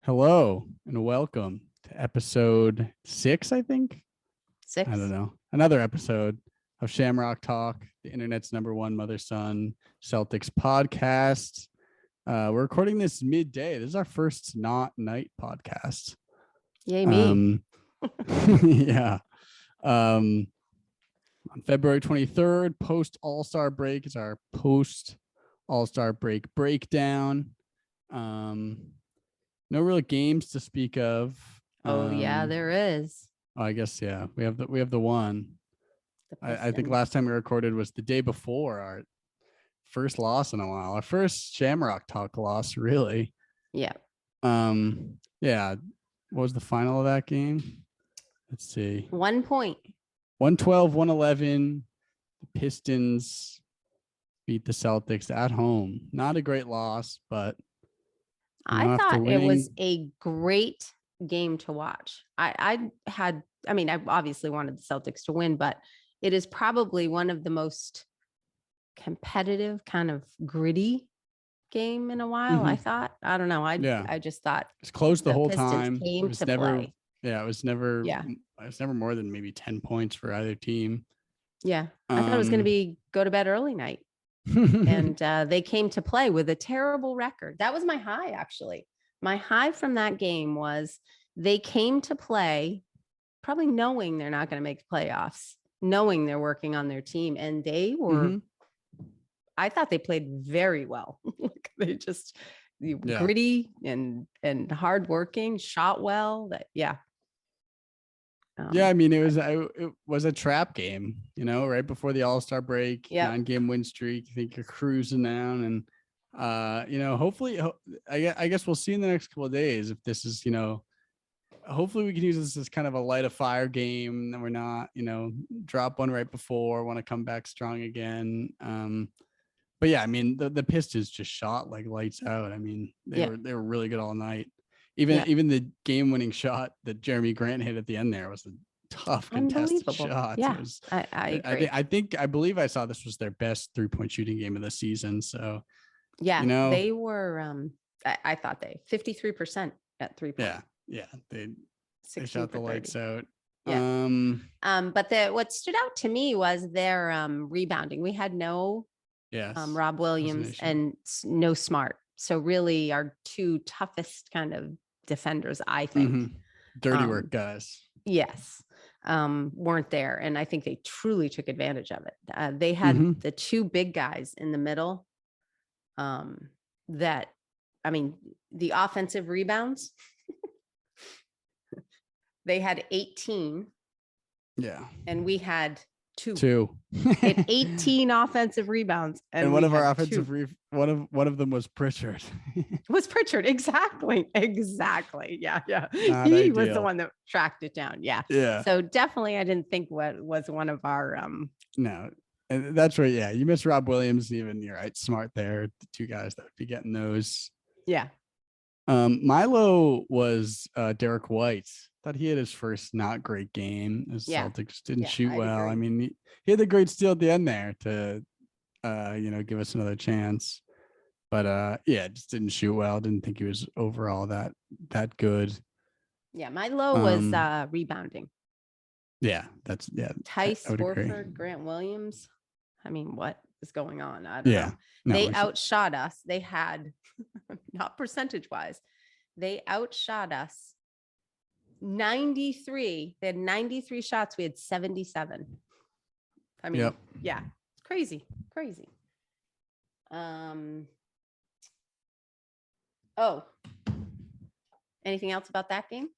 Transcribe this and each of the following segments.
Hello and welcome to episode 6, I think. Six. I don't know. Another episode of Shamrock Talk, the internet's #1 mother-son Celtics podcast. We're recording this midday. This is our first not night podcast. Yay, me. Yeah. On February 23rd, post All-Star break is our post All-Star break breakdown. No real games to speak of. Yeah, there is. I guess we have the one. I think last time we recorded was the day before our first loss in a while. Our first Shamrock Talk loss, really. Yeah. Yeah. What was the final of that game? Let's see. 1 point. 112-111. The Pistons beat the Celtics at home. Not a great loss, but I thought it was a great game to watch. I obviously wanted the Celtics to win, but it is probably one of the most competitive, kind of gritty game in a while. I thought. I don't know. I just thought it's close the whole Pistons time. Came to play. Yeah, it was never more than maybe 10 points for either team. Yeah. I thought it was going to be go to bed early night. And they came to play with a terrible record. That was my high, actually. My high from that game was they came to play probably knowing they're not going to make the playoffs, knowing they're working on their team. And they were, I thought they played very well. They just gritty and hardworking, shot well. I mean, it was a trap game, right before the All-Star break, 9-game win streak. I think you're cruising down and, hopefully, I guess we'll see in the next couple of days if this is, hopefully we can use this as kind of a light of fire game and we're not, drop one right before, want to come back strong again. But yeah, I mean, the Pistons just shot like lights out. I mean, they were really good all night. Even the game-winning shot that Jeremy Grant hit at the end there was a tough contested shot. Yeah, I agree. I believe I saw this was their best 3-point shooting game of the season. So they were. I thought 53% at 3 points. Yeah, they shot the lights out. Yeah. But what stood out to me was their rebounding. We had no Rob Williams and no Smart. So really our two toughest kind of defenders, I think. Dirty work guys. Yes. Weren't there. And I think they truly took advantage of it. They had the two big guys in the middle the offensive rebounds, they had 18. Yeah. And we had two. 18 offensive rebounds. And one of our offensive one of them was Pritchard. Exactly. Yeah. Not he ideal. was the one that tracked it down. Yeah. So definitely I didn't think what was one of our No. And that's right. Yeah. You missed Rob Williams, even you're right. Smart there. The two guys that would be getting those. Yeah. Milo was Derek White. Thought he had his first not great game. The Celtics didn't shoot well. Agree. I mean, he had the great steal at the end there to, give us another chance. But just didn't shoot well. Didn't think he was overall that good. Yeah, my low was rebounding. Yeah, Tice, Horford, Grant Williams. I mean, what is going on? I don't know. They outshot us. They had, not percentage-wise, they outshot us 93. They had 93 shots. We had 77. I mean, it's crazy. Anything else about that game?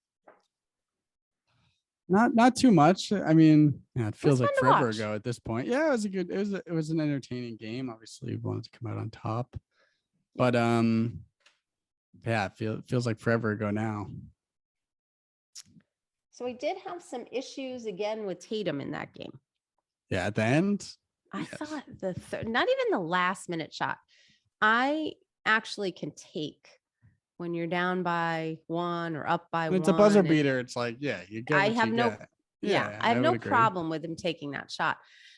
Not too much. I mean, it feels like forever ago at this point. Yeah, it was an entertaining game. Obviously, we wanted to come out on top. But it feels like forever ago now. So we did have some issues again with Tatum in that game. Yeah, at the end. I thought not even the last minute shot. I actually can take when you're down by one or up by one. It's a buzzer beater. It's like, you get I have no problem with him taking that shot.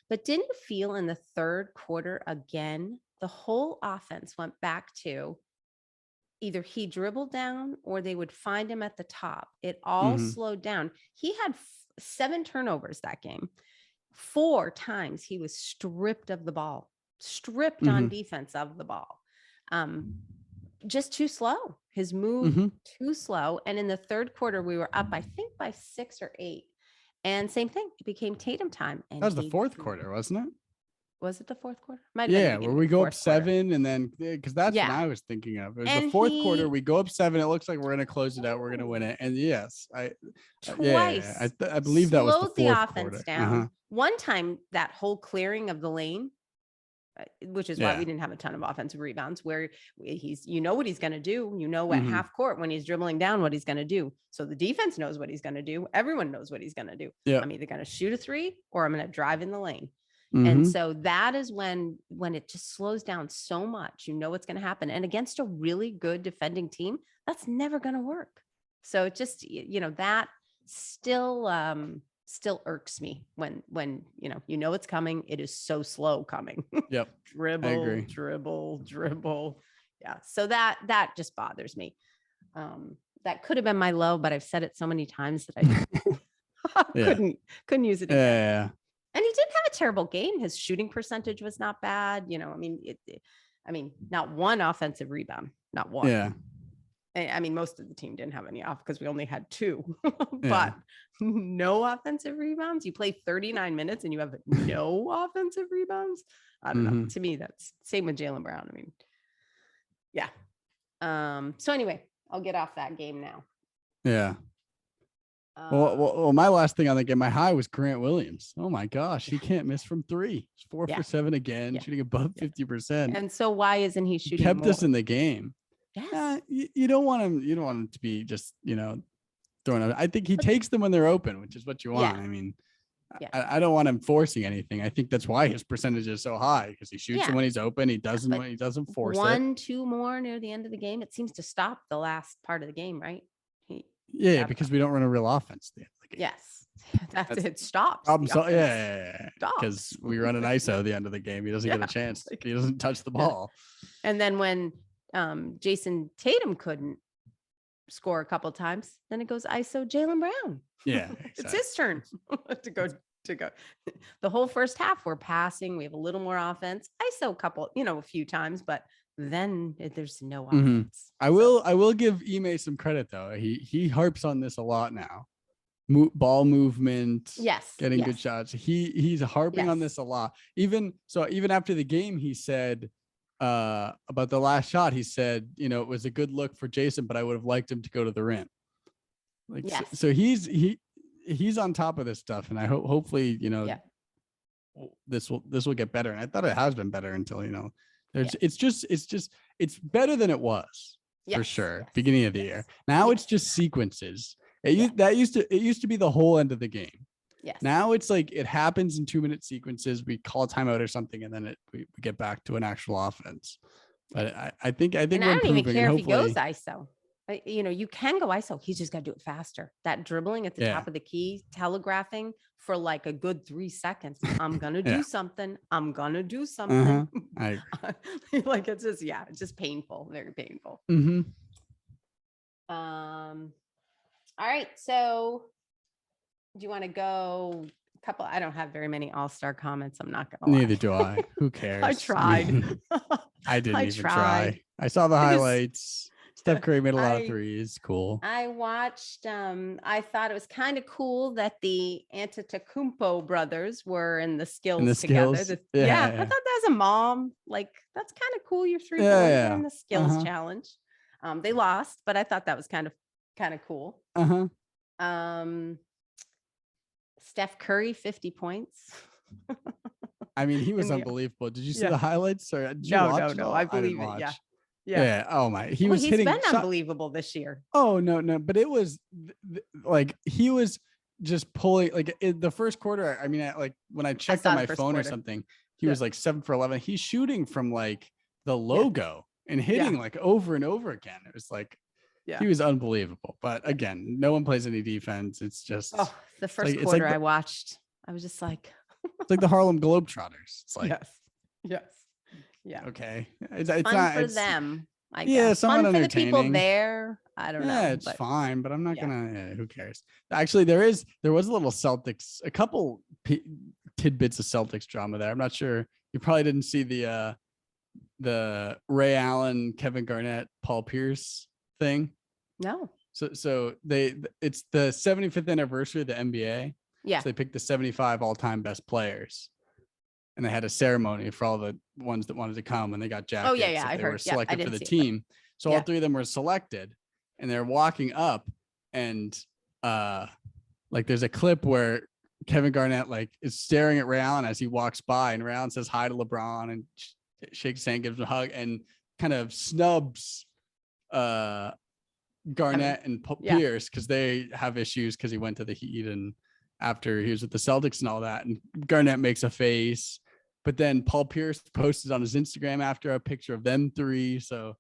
But didn't you feel in the third quarter again, the whole offense went back to either he dribbled down or they would find him at the top. It all Mhm. slowed down. He had 7 turnovers that game. 4 times he was stripped of the ball, stripped on Mhm. defense of the ball. Just too slow. His move Mhm. too slow. And in the third quarter, we were up, I think, by 6 or 8. And same thing. It became Tatum time. And That was the fourth quarter, wasn't it? Was it the fourth quarter? Might have been the Yeah, where beginning we of the go up fourth quarter. 7 and then because that's what Yeah. I was thinking of. It was the And fourth quarter. We go up 7. It looks like we're gonna close it out. We're gonna win it. And yes, twice I believe that was the slowed the fourth offense quarter. down. One time, that whole clearing of the lane, which is why Yeah. we didn't have a ton of offensive rebounds, where he's, you know what he's going to do. You know, at Mhm. half court when he's dribbling down, what he's going to do. So the defense knows what he's going to do. Everyone knows what he's going to do. Yeah. I'm either going to shoot a 3 or I'm going to drive in the lane. Mhm. And so that is when it just slows down so much. You know what's going to happen. And against a really good defending team, that's never going to work. So it just, you know, that still irks me when you know it's coming. It is so slow coming. Yep. dribble, dribble. Yeah. So that just bothers me. That could have been my low, but I've said it so many times that I couldn't use it again. Yeah. And he didn't have a terrible game. His shooting percentage was not bad. You know, I mean, not one offensive rebound, not one. Yeah. I mean, most of the team didn't have any off because we only had 2, but no offensive rebounds. You play 39 minutes and you have no offensive rebounds. I don't know. To me, that's same with Jaylen Brown. I mean, yeah. So anyway, I'll get off that game now. Yeah. Well, my last thing on the game, my high was Grant Williams. Oh my gosh, he can't miss from 3. He's 4 for 7 again, shooting above 50%. And so why isn't he shooting? He kept more? us in the game. Yes. You don't want him. You don't want him to be just throwing out. I think he takes them when they're open, which is what you want. I mean, I don't want him forcing anything. I think that's why his percentage is so high, because he shoots them when he's open. He doesn't when he doesn't force 1-2 more near the end of the game. It seems to stop the last part of the game, right? Because we don't run a real offense at the end of the game. Yes, that's it. Stops. Because we run an ISO at the end of the game. He doesn't get a chance. He doesn't touch the ball. And then when Jason Tatum couldn't score a couple times, then it goes ISO Jaylen Brown. Yeah, exactly. It's his turn to go. The whole first half we're passing. We have a little more offense. ISO a few times, but then there's no offense. I will give Ime some credit though. He harps on this a lot now. Ball movement, getting good shots. He's harping on this a lot. Even after the game, he said about the last shot, he said, it was a good look for Jason, but I would have liked him to go to the rim. So he's on top of this stuff, and I hopefully this will get better. And I thought it has been better until it's better than it was for sure. Beginning of the year. Now it's just sequences. It used to be the whole end of the game. Yes. Now it's like it happens in 2-minute sequences. We call a timeout or something, and then we get back to an actual offense. But I think and I don't even care if he goes ISO. You can go ISO. He's just got to do it faster. That dribbling at the top of the key, telegraphing for like a good 3 seconds. I'm gonna do something. I'm gonna do something. I agree. Like it's just painful. Very painful. All right. So do you want to go a couple? I don't have very many all-star comments. I'm not gonna lie. Neither do I. Who cares? I tried. I didn't even try. I saw the highlights. Steph Curry made a lot of threes. Cool. I watched. I thought it was kind of cool that the Antetokounmpo brothers were in the skills together. I thought that as a mom, like that's kind of cool. Your 3 boys are in the skills challenge. They lost, but I thought that was kind of cool. Steph Curry, 50 points. I mean, he was unbelievable. Did you see the highlights? Or did you watch? No. I believe it. Yeah. Oh my. He's been unbelievable this year. Oh no. But it was like he was just pulling like in the first quarter. I mean, like when I checked on my phone or something, he was like 7 for 11. He's shooting from like the logo and hitting like over and over again. It was like he was unbelievable. But again, no one plays any defense. It's just the first quarter I watched. I was just like, it's like the Harlem Globetrotters. It's like yes. Yeah. Okay. It's fun not for them. I Yeah, guess. somewhat Fun for the people entertaining. there. I don't know. Yeah, it's But fine, but I'm not yeah. gonna. Who cares? Actually, there was a little Celtics, a couple tidbits of Celtics drama there. I'm not sure. You probably didn't see the Ray Allen, Kevin Garnett, Paul Pierce thing. No. So it's the 75th anniversary of the NBA. Yeah. So they picked the 75 all-time best players, and they had a ceremony for all the ones that wanted to come, and they got jackets. Oh yeah. If I they heard. were Yeah, I selected for didn't the see it, team. So yeah. all three of them were selected, and they're walking up, and like there's a clip where Kevin Garnett like is staring at Ray Allen as he walks by, and Ray Allen says hi to LeBron and shakes his hand, gives him a hug, and kind of snubs Garnett and Pierce because they have issues because he went to the Heat and after he was with the Celtics and all that. And Garnett makes a face, but then Paul Pierce posted on his Instagram after a picture of them three. So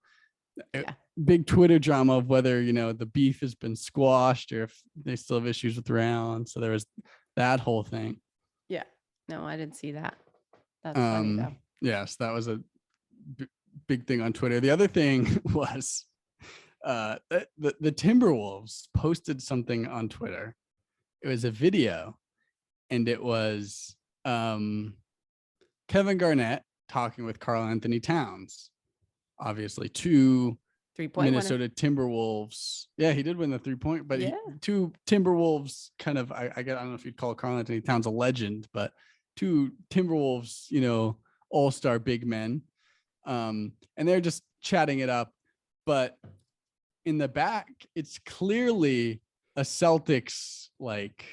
big Twitter drama of whether, the beef has been squashed or if they still have issues with Ray Allen. So there was that whole thing. Yeah. No, I didn't see that. That's funny though. Yes, that was a big thing on Twitter. The other thing was the Timberwolves posted something on Twitter. It was a video, and it was Kevin Garnett talking with Karl Anthony Towns, obviously 2 3-point Minnesota winner. Timberwolves. Yeah, he did win the 3-point, but 2 Timberwolves kind of, I don't know if you'd call Karl Anthony Towns a legend, but 2 Timberwolves, all-star big men. And they're just chatting it up, but in the back, it's clearly a Celtics like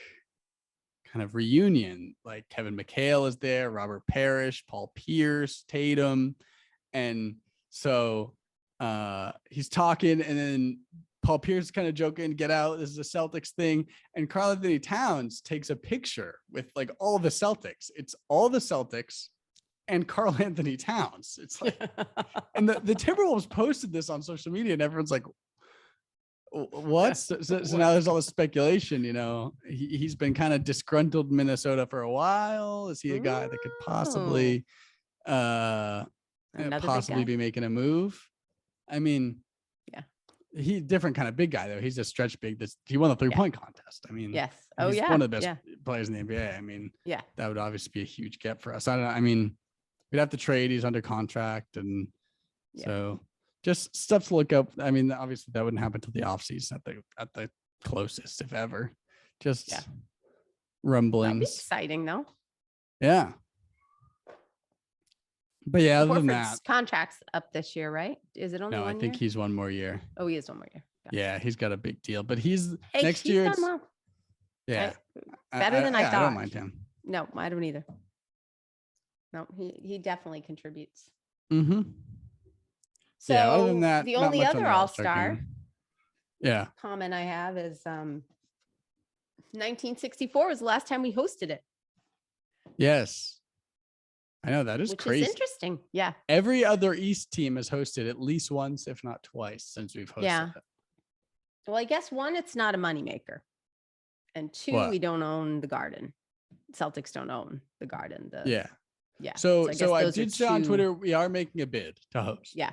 kind of reunion. Like Kevin McHale is there, Robert Parrish, Paul Pierce, Tatum, and so he's talking, and then Paul Pierce is kind of joking, "Get out! This is a Celtics thing." And Karl Anthony Towns takes a picture with like all the Celtics. It's all the Celtics and Karl Anthony Towns. It's like, and the Timberwolves posted this on social media, and everyone's like, what? So now there's all this speculation, he's been kind of disgruntled in Minnesota for a while. Is he a guy that could possibly be making a move? I mean, he's different kind of big guy though. He's a stretch big. He won the 3-point contest. I mean, yes. He's one of the best players in the NBA. I mean, that would obviously be a huge get for us. I don't know. I mean, we'd have to trade. He's under contract, and so just stuff to look up. I mean, obviously that wouldn't happen until the offseason at the closest, if ever. Just rumblings. That'd be exciting though. Yeah. But yeah, other than that, contract's up this year, right? Is it only 1 year? No, I think he's one more year. Oh, he is 1 more year. Gotcha. Yeah, he's got a big deal, but next year. Done well. Yeah, better than I thought. I don't mind him. No, I don't either. No, he definitely contributes. Mm-hmm. So other than that, the only other all-star Yeah. comment I have is 1964 was the last time we hosted it. Yes. I know, that is crazy. Which is interesting. Yeah. Every other East team has hosted at least once, if not twice, since we've hosted it. Well, I guess 1, it's not a moneymaker. And 2, we don't own the Garden. Celtics don't own the Garden. Yeah. So I did say on Twitter, we are making a bid to host. Yeah.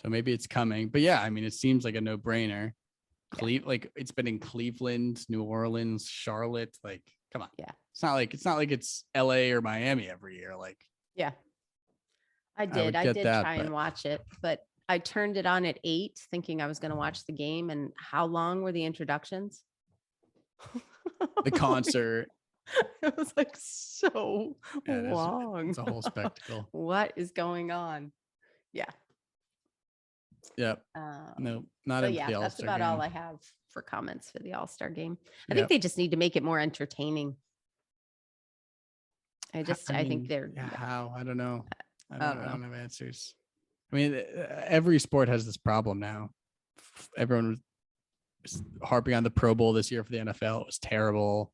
So maybe it's coming. But yeah, I mean, it seems like a no-brainer. Like it's been in Cleveland, New Orleans, Charlotte. Like, come on. Yeah. It's not like it's LA or Miami every year. Like, I did try and watch it, but I turned it on at 8 thinking I was going to watch the game. And how long were the introductions? The concert. It was like so long. It's a whole spectacle. What is going on? Yeah. Yep. No, not in the All-Star that's about game. all I have for comments for the All-Star game. I think they just need to make it more entertaining. I think they're how? I don't know. I don't have answers. I mean, every sport has this problem now. Everyone was harping on the Pro Bowl this year for the NFL. It was terrible.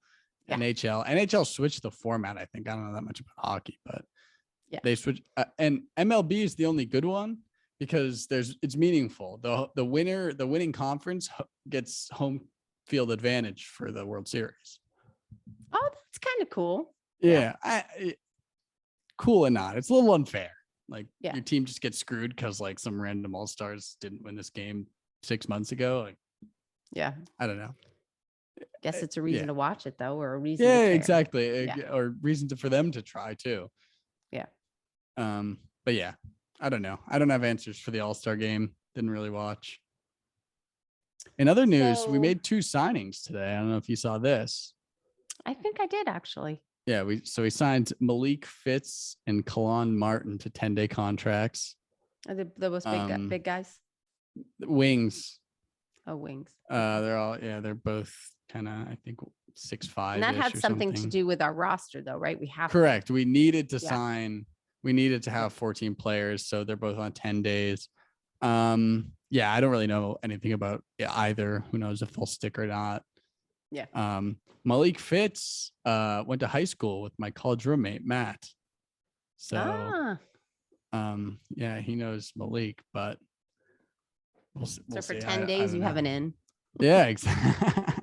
NHL switched the format. I think I don't know that much about hockey, but they switched. And MLB is the only good one because it's meaningful. The winning conference gets home field advantage for the World Series. Oh, that's kind of cool. Yeah. Cool or not, it's a little unfair. Like your team just gets screwed because like some random all-stars didn't win this game 6 months ago. Like, yeah, I don't know. Guess it's a reason to watch it though, or a reason. Yeah, to care. exactly. Or reason for them to try too. Yeah. But yeah, I don't know. I don't have answers for the All-Star game. Didn't really watch. In other news, we made 2 signings today. I don't know if you saw this. I think I did actually. Yeah, we signed Malik Fitz and Kalon Martin to 10-day contracts. Are those big guys? Wings. Oh, wings. They're both kind of, I think, 6'5". And that had something to do with our roster though, right? We have correct. We needed to sign. We needed to have 14 players, so they're both on 10 days. Yeah, I don't really know anything about either. Who knows if they'll stick or not. Yeah. Malik Fitz went to high school with my college roommate Matt. So yeah, he knows Malik, but we'll so for see. 10 days you have an in. Yeah, exactly.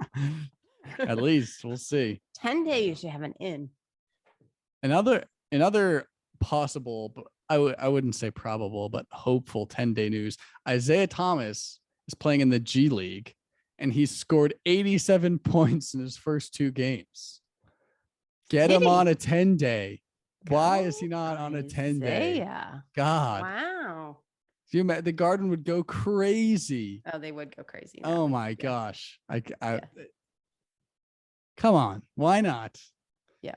At least we'll see. 10 days you have an in. Another possible, but I wouldn't say probable, but hopeful 10-day news. Isaiah Thomas is playing in the G League, and he scored 87 points in his first 2 games. Get him on a 10-day. Why is he not on a 10-day? God. Wow. The Garden would go crazy. Oh, they would go crazy. Oh my gosh. Come on. Why not? Yeah.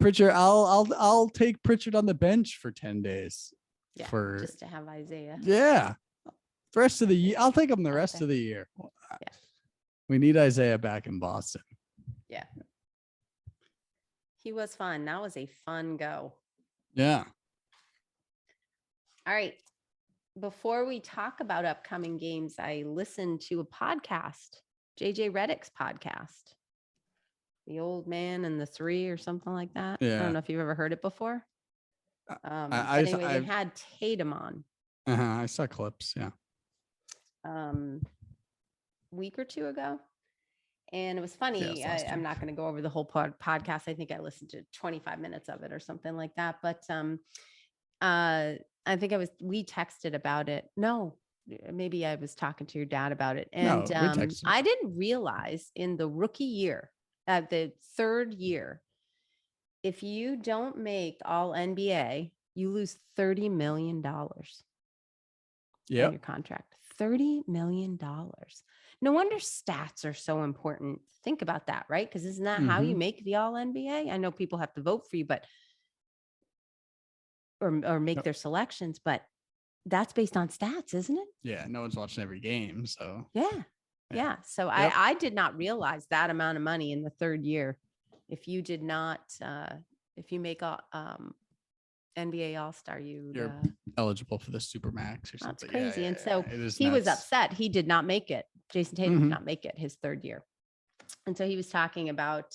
Pritchard, I'll take Pritchard on the bench for 10 days. Yeah. Just to have Isaiah. Yeah. The rest of the year. I'll take him the rest of the year. Yeah. We need Isaiah back in Boston. Yeah. He was fun. That was a fun go. Yeah. All right. Before we talk about upcoming games, I listened to a podcast, JJ Redick's podcast, The Old Man and the Three or something like that. Yeah. I don't know if you've ever heard it before. Anyway, they had Tatum on. I saw clips. Yeah. Week or 2 ago. And it was funny. Yes, I'm not going to go over the whole podcast. I think I listened to 25 minutes of it or something like that. But I think we texted about it. No, maybe I was talking to your dad about it. And I didn't realize in the rookie year, the 3rd year, if you don't make all NBA, you lose $30 million. Yeah. In your contract. $30 million. No wonder stats are so important. Think about that, right? Because isn't that how you make the all NBA? I know people have to vote for you, but or make their selections, but that's based on stats, isn't it? Yeah, no one's watching every game, so yeah. So I did not realize that amount of money in the 3rd year. If you did not, if you make a NBA All-Star, you're eligible for the Supermax or something. That's crazy. Yeah, and so he was upset. He did not make it. Jason Tatum did not make it his 3rd year. And so he was talking about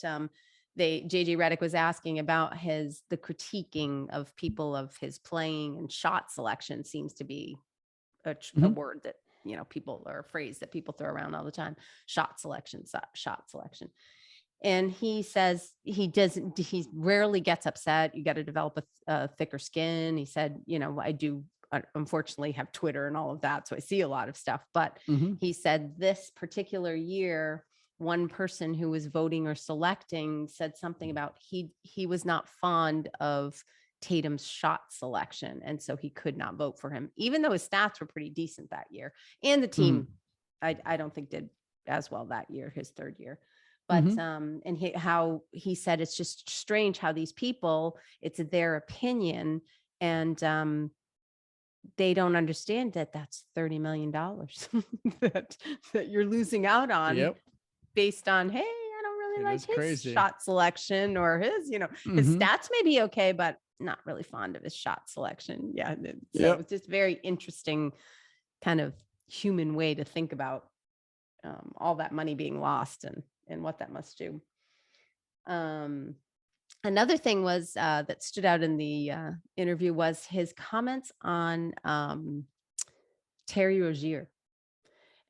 JJ Redick was asking about the critiquing of people of his playing, and shot selection seems to be a word that, people, or a phrase that people throw around all the time. Shot selection. And he says he rarely gets upset. You got to develop a thicker skin. He said, I do unfortunately have Twitter and all of that, so I see a lot of stuff. But he said this particular year, one person who was voting or selecting said something about he was not fond of Tatum's shot selection, and so he could not vote for him, even though his stats were pretty decent that year. And the team, I don't think did as well that year, his 3rd year. But and how he said it's just strange how these people, it's their opinion, and they don't understand that that's $30 million that you're losing out on based on, hey, I don't really like his shot selection, or his, his stats may be okay, but not really fond of his shot selection. Yeah. So it's just very interesting kind of human way to think about all that money being lost and what that must do. Another thing was that stood out in the interview was his comments on Terry Rozier,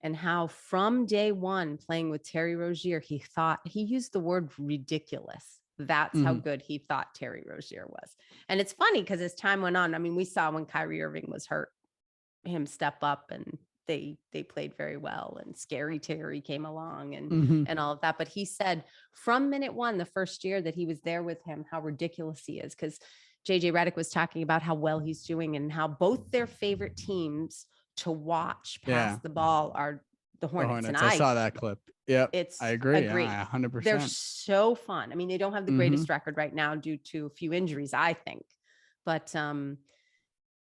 and how from day one playing with Terry Rozier, he used the word ridiculous That's how good he thought Terry Rozier was. And it's funny because as time went on, I mean, we saw when Kyrie Irving was hurt, him step up, and they played very well, and Scary Terry came along and all of that. But he said from minute one, the first year that he was there with him, how ridiculous he is, because JJ Redick was talking about how well he's doing and how both their favorite teams to watch pass the ball are the Hornets. And I saw that clip. Yep. I agree. Yeah, 100%. They're so fun. I mean, they don't have the greatest record right now due to a few injuries, I think, but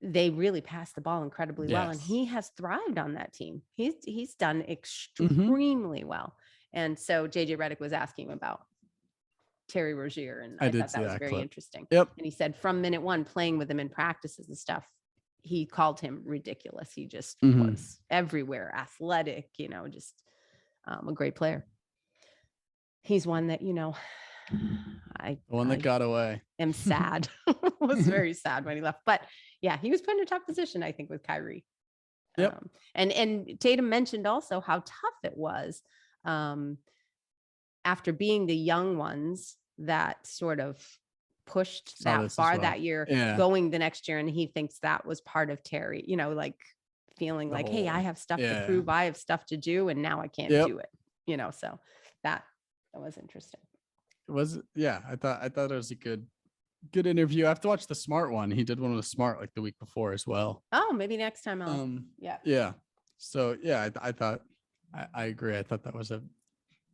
they really pass the ball incredibly well. And he has thrived on that team. He's done extremely well. And so JJ Redick was asking him about Terry Rozier, and I thought that was very interesting. Yep. And he said from minute one, playing with him in practices and stuff, he called him ridiculous. He just was everywhere, athletic, just a great player. He's one that, that got away. I'm sad. Was very sad when he left. But yeah, he was put in a tough position, I think, with Kyrie. Yep. And Tatum mentioned also how tough it was after being the young ones that sort of pushed that far that year, going the next year. And he thinks that was part of Terry, like feeling like, hey, I have stuff to prove, I have stuff to do, and now I can't do it, so that was interesting. It was, I thought it was a good interview. I have to watch the Smart one. He did one with Smart like the week before as well. Oh, maybe next time I'll So I thought I agree. I thought that was a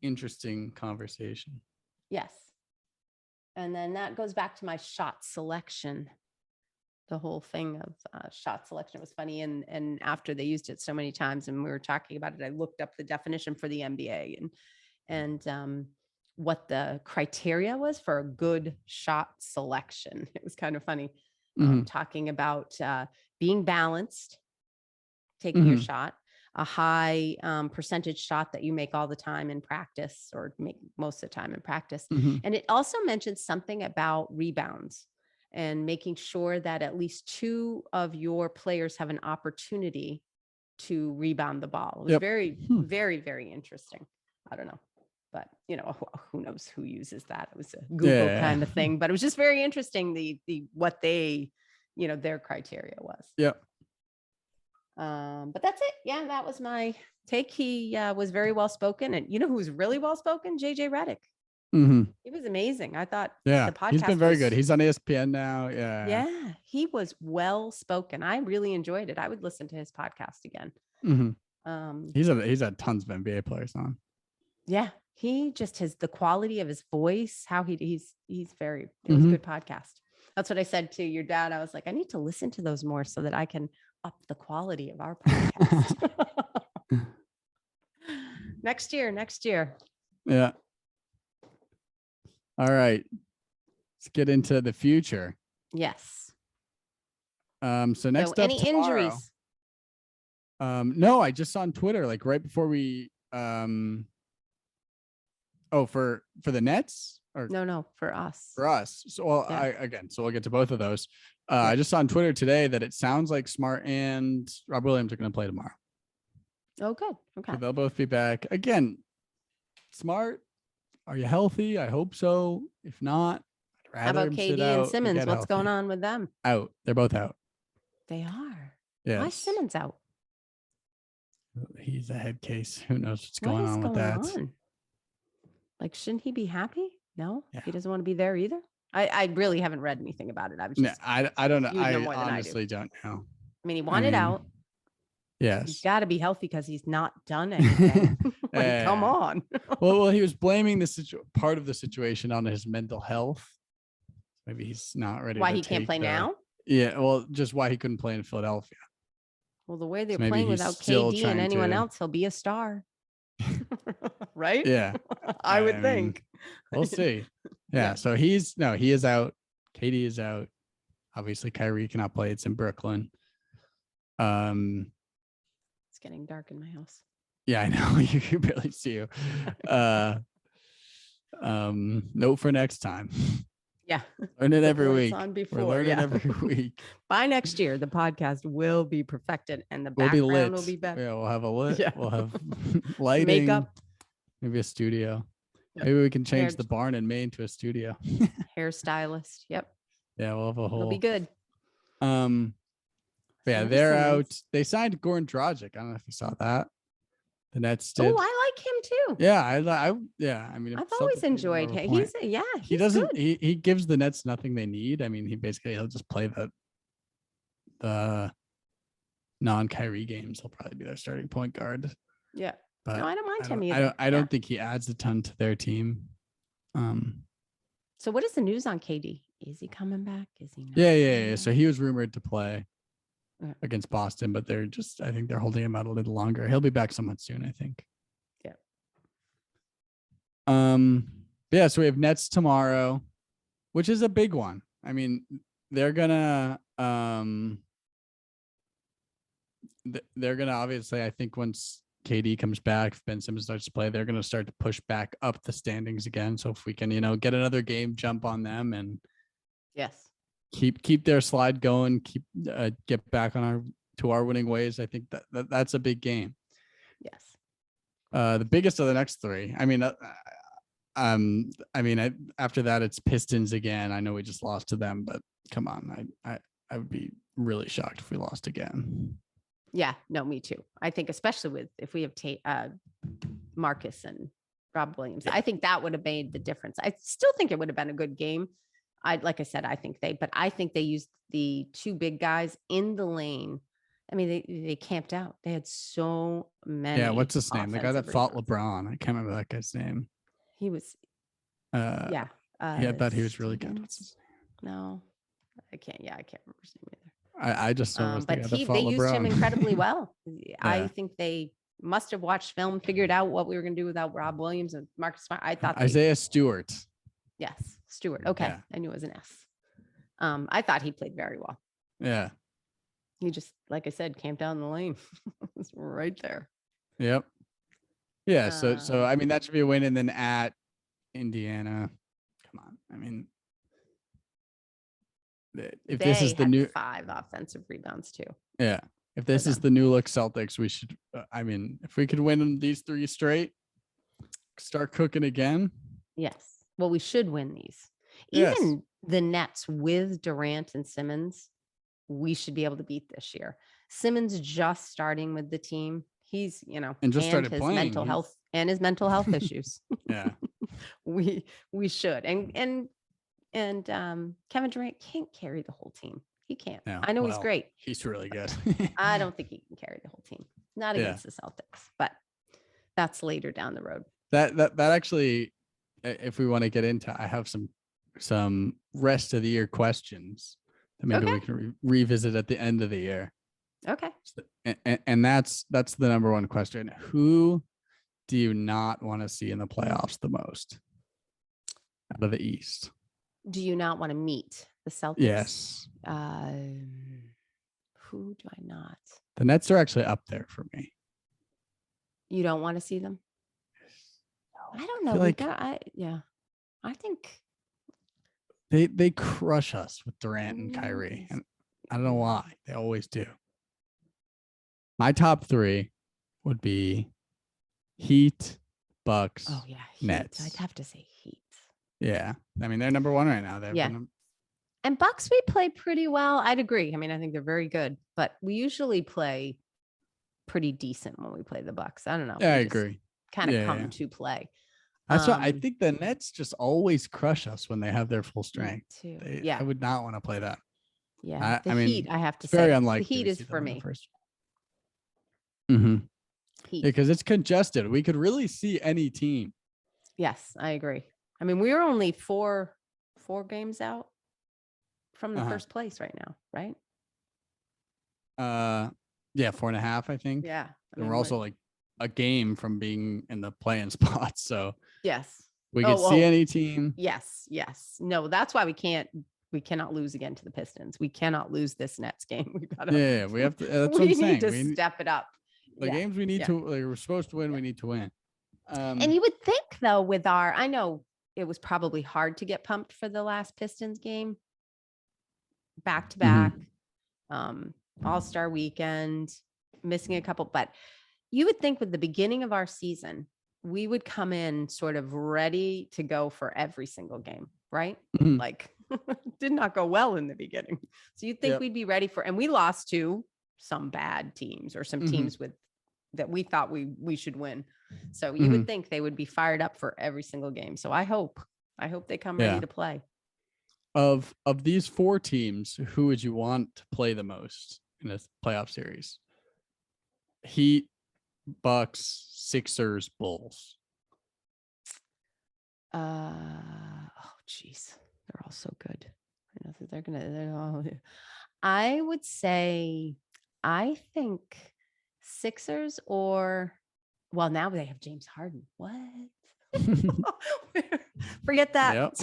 interesting conversation. Yes. And then that goes back to my shot selection. The whole thing of shot selection was funny. And after they used it so many times and we were talking about it, I looked up the definition for the NBA and what the criteria was for a good shot selection. It was kind of funny talking about being balanced, taking your shot, a high percentage shot that you make all the time in practice or make most of the time in practice. And it also mentioned something about rebounds and making sure that at least two of your players have an opportunity to rebound the ball. It was very, very, very interesting. I don't know, but who knows who uses that? It was a Google kind of thing, but it was just very interesting. The what they, their criteria was. Yep. But that's it. Yeah, that was my take. He was very well spoken, and who was really well spoken? JJ Redick. He was amazing. I thought. Yeah, the podcast he's been very good. He's on ESPN now. Yeah, he was well spoken. I really enjoyed it. I would listen to his podcast again. He's had tons of NBA players on. Yeah, he just has the quality of his voice. How he's very. It was a good podcast. That's what I said to your dad. I was like, I need to listen to those more so that I can up the quality of our podcast. Next year. Yeah. All right. Let's get into the future. Yes. So next up, any tomorrow, injuries? No, I just saw on Twitter, like right before we for the Nets or no, for us. For us. So so we'll get to both of those. I just saw on Twitter today that it sounds like Smart and Rob Williams are going to play tomorrow. Oh, good. Okay. So they'll both be back. Again, Smart, are you healthy? I hope so. If not, I'd rather how about KD and Simmons? What's going on with them? Out. They're both out. They are. Yeah. Why is Simmons out? He's a head case. Who knows what's going on with that? Like, shouldn't he be happy? No, he doesn't want to be there either. I really haven't read anything about it. I was just, I don't know. I honestly don't know. I mean, he wanted out. Yes. He's got to be healthy because he's not done anything. Come on. well, he was blaming part of the situation on his mental health. Maybe he's not ready. Why he can't play now? Yeah. Well, just why he couldn't play in Philadelphia. Well, the way they're playing without KD and anyone else, he'll be a star. Right? Yeah. I would think. We'll see. Yeah. So he is out. KD is out. Obviously, Kyrie cannot play. It's in Brooklyn. It's getting dark in my house. Yeah, I know. You can barely see you. Note for next time. Yeah. Learn it every week. We're learning every week. By next year, the podcast will be perfected and the background will be better. Yeah, we'll have a lit. Yeah. We'll have lighting. Makeup. Maybe a studio. Maybe we can change the barn in Maine to a studio. Hairstylist. Yep. Yeah, we'll have a whole. It'll be good. Yeah, they're out. They signed Goran Dragic. I don't know if you saw that. The Nets did. Oh, I like him too. Yeah, I mean, I've always enjoyed him. He's he doesn't. Good. He gives the Nets nothing they need. I mean, he'll just play the non-Kyrie games. He'll probably be their starting point guard. Yeah. But no, I don't mind him either. I don't think he adds a ton to their team. So what is the news on KD? Is he coming back? Is he not? Yeah. So he was rumored to play against Boston, but I think they're holding him out a little longer. He'll be back somewhat soon, I think. Yeah. Yeah, so we have Nets tomorrow, which is a big one. I mean, they're gonna obviously, I think once KD comes back, if Ben Simmons starts to play, they're gonna start to push back up the standings again. So if we can, get another game jump on them and yes, keep their slide going, get back on our winning ways. I think that's a big game. Yes. The biggest of the next three. I mean, after that it's Pistons again. I know we just lost to them, but come on, I would be really shocked if we lost again. Yeah, no, me too. I think especially if we have Marcus and Rob Williams, I think that would have made the difference. I still think it would have been a good game. Like I said, I think they used the two big guys in the lane. I mean, they camped out. They had so many. Yeah, what's his name? The guy that fought LeBron. I can't remember that guy's name. He was. Yeah, I thought he was really good. What's his name? No, I can't. Yeah, I can't remember his name either. I just saw. But they used him incredibly well. Yeah. I think they must have watched film, figured out what we were going to do without Rob Williams and Marcus Smart. I thought Isaiah Stewart. Yes, Stewart. Okay, yeah. I knew it was an S. I thought he played very well. Yeah. He just, like I said, camped down the lane. It's right there. Yep. Yeah. So I mean, that should be a win. And then at Indiana, come on. I mean, if this is the new 5 offensive rebounds too. Yeah. If this is the new look Celtics, we should. I mean, if we could win these 3 straight, start cooking again. Yes. Well, we should win these. Even the Nets with Durant and Simmons, we should be able to beat this year. Simmons just starting with the team. He's, and just started his playing. His mental health issues. Yeah. We should. And Kevin Durant can't carry the whole team. He can't. No, I know he's great. He's really good. I don't think he can carry the whole team. Not against the Celtics, but that's later down the road. That actually, if we want to get into, I have some rest of the year questions that maybe we can revisit at the end of the year. Okay. And that's the number one question. Who do you not want to see in the playoffs the most out of the East? Do you not want to meet the Celtics? Yes. Who do I not? The Nets are actually up there for me. You don't want to see them? No. I don't know. I think they crush us with Durant and Kyrie, and I don't know why. They always do. My top 3 would be Heat, Bucks, Nets. I'd have to say Heat. Yeah. I mean, they're number 1 right now. And Bucks, we play pretty well. I'd agree. I mean, I think they're very good, but we usually play pretty decent when we play the Bucks. I don't know. Yeah, I agree. Kind of come to play. That's why I think the Nets just always crush us when they have their full strength. Too. I would not want to play that. Yeah. The Heat, I have to say. Very unlikely. The Heat is for me. Mm-hmm. Because it's congested. We could really see any team. Yes, I agree. I mean, we're only four games out from the first place right now, right? 4.5, I think. Yeah. And we're also like a game from being in the play-in spots. So yes, we could see any team. Yes. No, that's why we cannot lose again to the Pistons. We cannot lose this Nets game. We gotta. We have to. That's what I'm saying. We need to step it up. The games we need to, we're supposed to win. We need to win. And you would think though, I know it was probably hard to get pumped for the last Pistons game. Back to back, All-Star weekend, missing a couple, but you would think with the beginning of our season, we would come in sort of ready to go for every single game, right? Mhm. Like did not go well in the beginning. So you'd think Yep. we'd be ready for, and we lost to some bad teams or some teams with that we thought we should win. So you would think they would be fired up for every single game. So I hope they come ready to play. Of these 4 teams, who would you want to play the most in a playoff series? Heat, Bucks, Sixers, Bulls. Oh geez, they're all so good. I know that they're all. I would say, I think Sixers or, well, now they have James Harden. What? Forget that. Yep.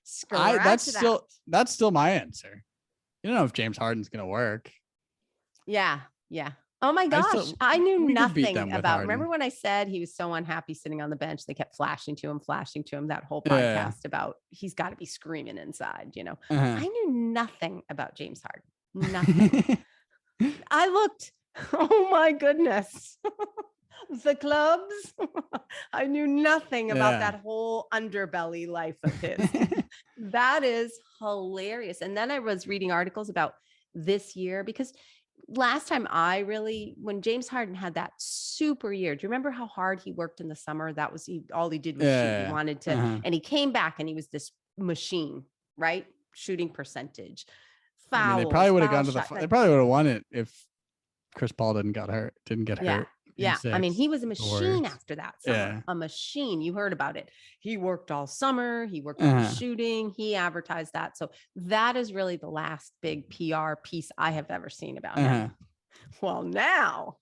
Scratch that's still my answer. You don't know if James Harden's gonna work. Yeah. Oh my gosh. I knew nothing about. Remember when I said he was so unhappy sitting on the bench? They kept flashing to him that whole podcast about he's got to be screaming inside, you know. I knew nothing about James Harden. Nothing. I looked. Oh my goodness. The clubs. I knew nothing about that whole underbelly life of his. That is hilarious. And then I was reading articles about this year, because last time when James Harden had that super year, do you remember how hard he worked in the summer? That was all he did was shoot. He wanted to, and he came back and he was this machine, right? Shooting percentage. Fouls, I mean, they probably would have gone to they probably would have won it if Chris Paul didn't get hurt. Yeah. I mean, he was a machine after that summer. Yeah. A machine. You heard about it. He worked all summer. He worked on shooting. He advertised that. So that is really the last big PR piece I have ever seen about him. Well, now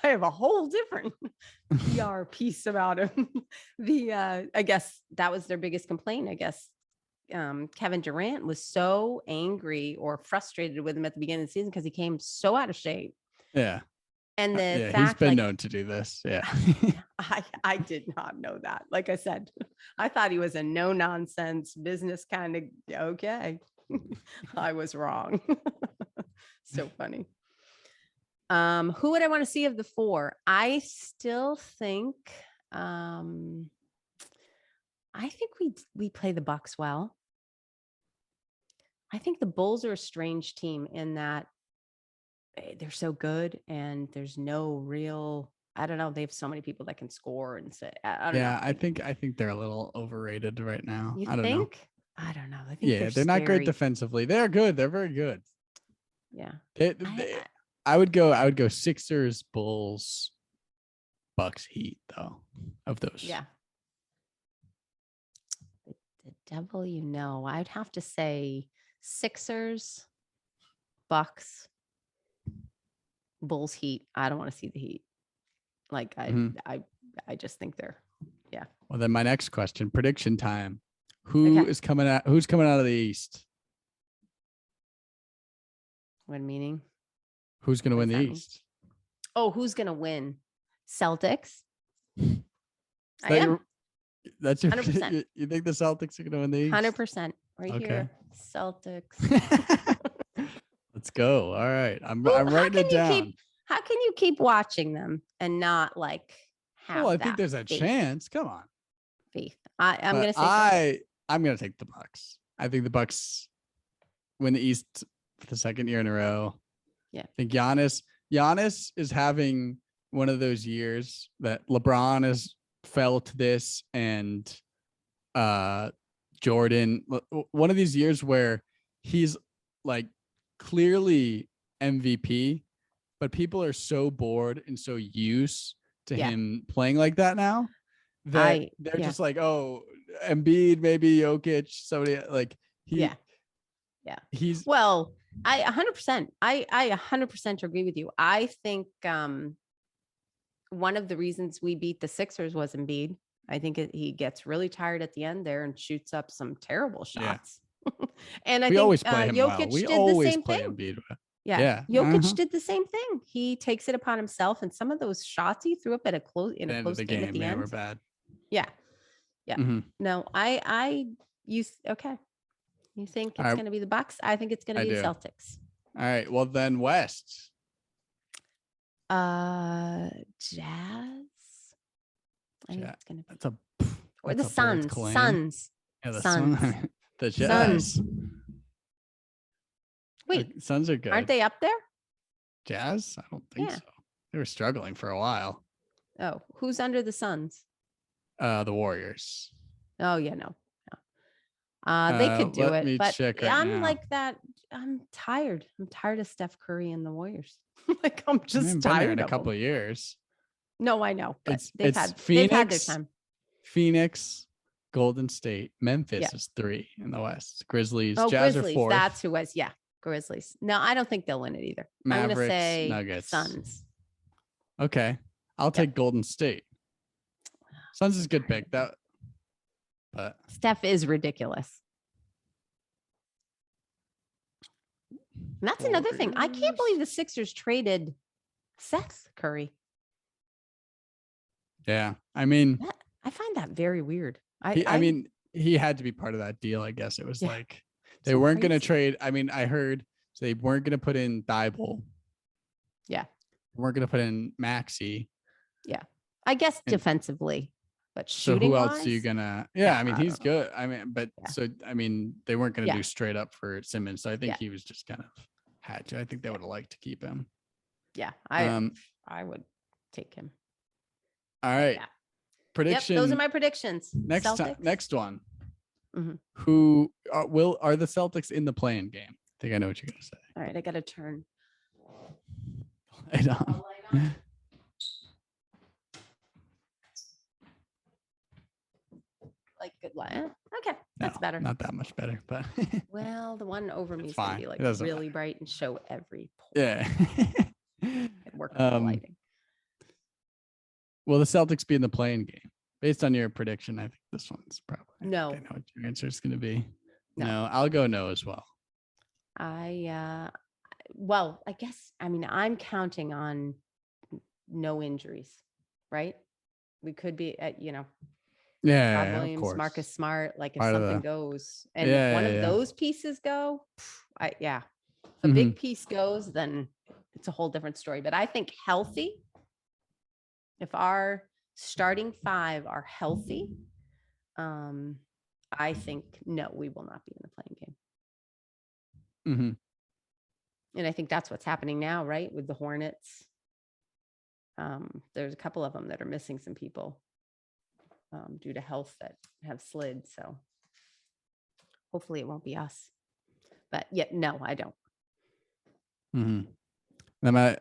I have a whole different PR piece about him. I guess that was their biggest complaint. I guess Kevin Durant was so angry or frustrated with him at the beginning of the season because he came so out of shape. Yeah. And the fact, he's been known to do this. Yeah. I did not know that. Like I said, I thought he was a no nonsense business kind of, okay. I was wrong. So funny. Who would I want to see of the 4? I still think, I think we play the Bucks well. I think the Bulls are a strange team in that they're so good and there's no real, I don't know. They have so many people that can score and say, I don't know. I think they're a little overrated right now. You I don't think? know. I don't know. I think they're not great defensively. They're good. They're very good. Yeah. I would go Sixers, Bulls, Bucks, Heat though. Of those. Yeah. The devil, I'd have to say Sixers, Bucks, Bulls, Heat. I don't want to see the Heat. Like I just think they're, yeah. Well, then my next question, prediction time. Who's coming out of the East? What meaning? Who's going to win the East? Oh, who's going to win? Celtics. That's your 100%. You think the Celtics are going to win the East? 100% right here. Celtics. Let's go. All right. I'm writing it down. How can you keep watching them and not like have I think there's a chance. Come on. Faith. I'm going to say I'm going to take the Bucks. I think the Bucks win the East for the second year in a row. Yeah. I think Giannis is having one of those years that LeBron has felt this, and Jordan, one of these years where he's like clearly MVP, but people are so bored and so used to him playing like that now that they're just like, oh, Embiid, maybe Jokic, somebody like he's well. I 100%. I 100% agree with you. I think one of the reasons we beat the Sixers was Embiid. I think he gets really tired at the end there and shoots up some terrible shots. And I think always play him Jokic well. We did always the same play thing. Embiid. Yeah. Jokic did the same thing. He takes it upon himself, and some of those shots he threw up at a close game at the end were bad. Yeah. No, okay. You think it's going to be the Bucks? I think it's going to be the Celtics. All right. Well, then West. Jazz. think it's gonna be. That's a Or the that's a bold Suns. claim. Suns. Yeah, the Suns. Suns. The Jazz. Suns. Wait, Suns are good. aren't they up there? Jazz? I don't think so. They were struggling for a while. Oh, who's under the Suns? The Warriors. Oh yeah, no. They could do let it, me but check right I'm now. like that. I'm tired. I'm tired of Steph Curry and the Warriors. Like I'm I just haven't been tired there in a of couple them. of years. No, I know, but It's they've had their time. Phoenix, Golden State, Memphis Yeah. is 3 in the West. Grizzlies, Oh, Jazz Grizzlies. are 4th. That's who was. Yeah, Grizzlies. No, I don't think they'll win it either. I'm Mavericks, gonna say Nuggets, Suns. Okay, I'll take Golden State. Suns is a good pick. But Steph is ridiculous. And that's another thing. I can't believe the Sixers traded Seth Curry. Yeah, I mean, I find that very weird. I mean, he had to be part of that deal. I guess it was like they so weren't going to crazy. trade. I mean, I heard they weren't going to put in Thibault. Yeah, they weren't going to put in Maxey. Yeah, I guess defensively, but so shooting. Who else are you gonna? Yeah, I mean, he's good. I mean, but Yeah. I mean, they weren't going to do straight up for Simmons. So I think he was just kind of had to. I think they would have liked to keep him. Yeah, I would take him. All right. Yeah. Prediction. Those are my predictions. Next time. Next one. Mm-hmm. Who are the Celtics in the play-in game? I think I know what you're gonna say. All right, I got to turn. Light on. Like good light. Okay, that's better. Not that much better, but well, the one over me is fine. gonna be like really bright and show every point. Yeah. It worked with the lighting. Will the Celtics be in the play-in game? Based on your prediction, I think this one's probably no. I know what your answer is going to be. No, I'll go no as well. Well, I guess I'm counting on no injuries, right? We could be at Rob Williams, of course. Marcus Smart. Like if Part something goes, and if one of those pieces go, if a big piece goes, then it's a whole different story. But I think healthy. If our starting 5 are healthy, I think no, we will not be in the playing game. Mm-hmm. And I think that's what's happening now, right? With the Hornets. There's a couple of them that are missing some people due to health that have slid. So hopefully it won't be us. But yet, no, I don't. Mm-hmm. Then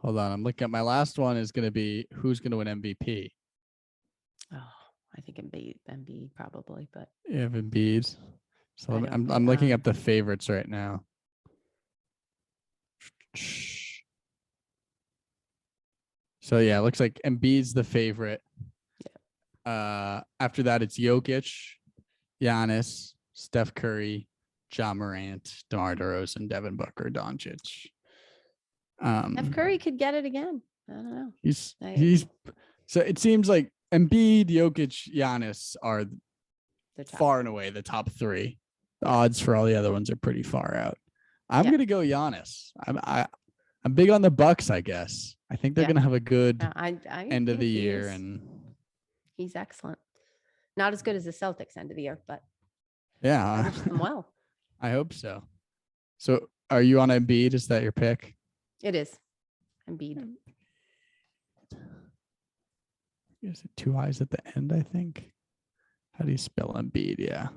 hold on. I'm looking at my last one is going to be who's going to win MVP. Oh, I think Embiid probably, but you have Embiid. So I'm looking up the favorites right now. So yeah, it looks like Embiid's the favorite. Yeah. After that, it's Jokic, Giannis, Steph Curry, Ja Morant, DeMar DeRozan, Devin Booker, Doncic. Steph Curry could get it again. I don't know. He's so it seems like Embiid, Jokic, Giannis are far and away the top 3. The odds for all the other ones are pretty far out. I'm gonna go Giannis. I'm big on the Bucks, I guess. I think they're gonna have a good end of the year, and he's excellent. Not as good as the Celtics end of the year, but I wish them well. I hope so. So, are you on Embiid? Is that your pick? It is Embiid. Is it 2 eyes at the end? I think. How do you spell Embiid? Yeah.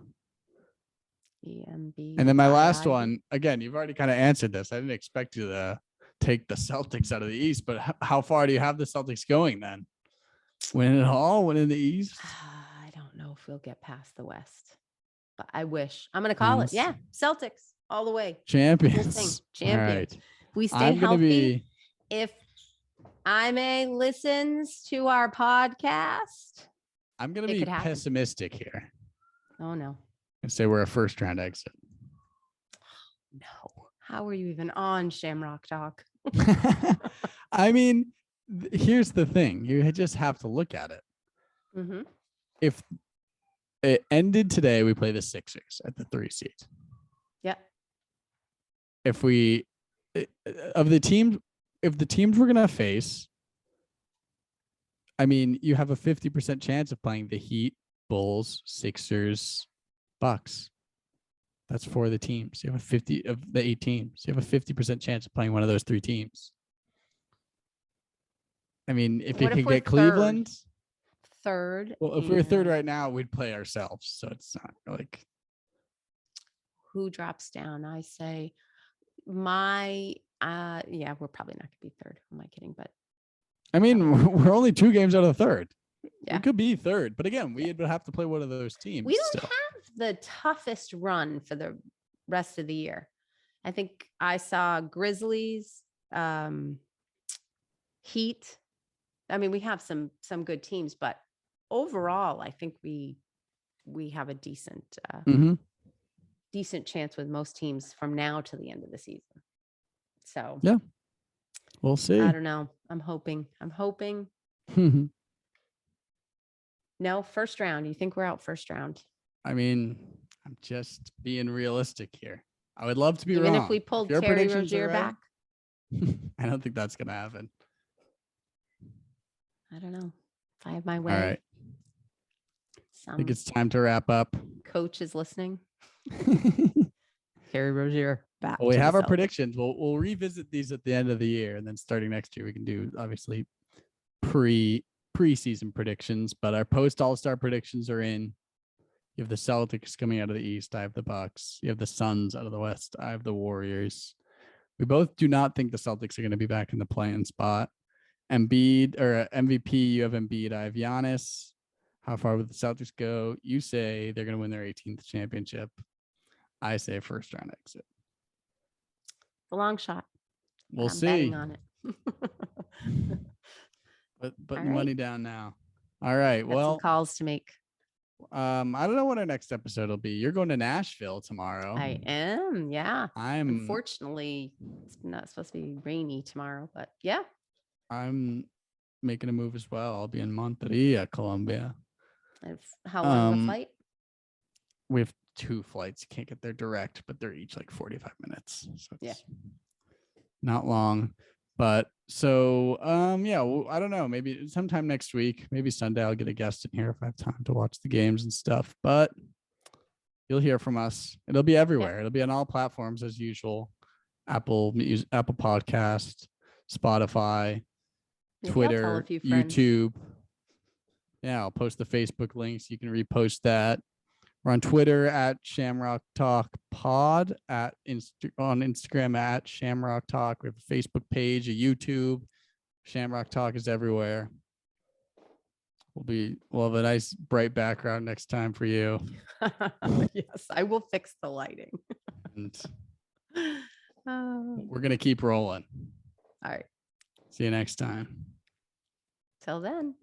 EMB. And then my last one, again, you've already kind of answered this. I didn't expect you to take the Celtics out of the East, but how far do you have the Celtics going then? Win it all? Win in the East? I don't know if we'll get past the West, but I wish. I'm going to call it. Yeah, Celtics all the way. Champions. Champions. Right. We stay healthy. If Ime listens to our podcast, I'm going to be pessimistic here. Oh, no. And say we're a first round exit. No. How are you even on Shamrock Talk? I mean, here's the thing. You just have to look at it. Mm-hmm. If it ended today, we play the Sixers at the 3 seed. Yeah. If the teams we're going to face, I mean, you have a 50% chance of playing the Heat, Bulls, Sixers, Bucks. That's 4 of the teams. You have a 50 of the 8 teams. You have a 50% chance of playing one of those 3 teams. I mean, if you could get Cleveland third. Well, if we were third right now, we'd play ourselves. So it's not like who drops down. I say we're probably not gonna be third. Am I kidding? But I mean, we're only 2 games out of the third. Yeah. We could be third, but again, we would have to play one of those teams. We don't have the toughest run for the rest of the year. I think I saw Grizzlies, Heat. I mean, we have some good teams, but overall, I think we have a decent chance with most teams from now to the end of the season. So yeah, we'll see. I don't know. I'm hoping. No, first round. You think we're out first round? I mean, I'm just being realistic here. I would love to be wrong. Even if we pulled Terry Rozier back? I don't think that's going to happen. I don't know. If I have my way. All right. I think it's time to wrap up. Coach is listening. Terry Rozier back. Well, we have our predictions. We'll revisit these at the end of the year, and then starting next year, we can do obviously preseason predictions. But our post All-Star predictions are in. You have the Celtics coming out of the East. I have the Bucks. You have the Suns out of the West. I have the Warriors. We both do not think the Celtics are going to be back in the play-in spot. Embiid or MVP, you have Embiid. I have Giannis. How far would the Celtics go? You say they're going to win their 18th championship. I say first round exit. A long shot. We'll see. Betting on it. But putting money down now. All right. Got some calls to make. I don't know what our next episode will be. You're going to Nashville tomorrow. I am. Yeah. Unfortunately, it's not supposed to be rainy tomorrow, but yeah. I'm making a move as well. I'll be in Monteria, Colombia. How long is the flight? We have 2 flights. You can't get there direct, but they're each like 45 minutes. So it's not long. But so I don't know. Maybe sometime next week, maybe Sunday, I'll get a guest in here if I have time to watch the games and stuff. But you'll hear from us. It'll be everywhere. It'll be on all platforms as usual. Apple Podcast, Spotify, Twitter, YouTube. Yeah, I'll post the Facebook links. You can repost that. We're on Twitter at Shamrock Talk Pod, on Instagram at Shamrock Talk. We have a Facebook page, a YouTube. Shamrock Talk is everywhere. We'll have a nice bright background next time for you. Yes, I will fix the lighting. And we're gonna keep rolling. All right. See you next time. Till then.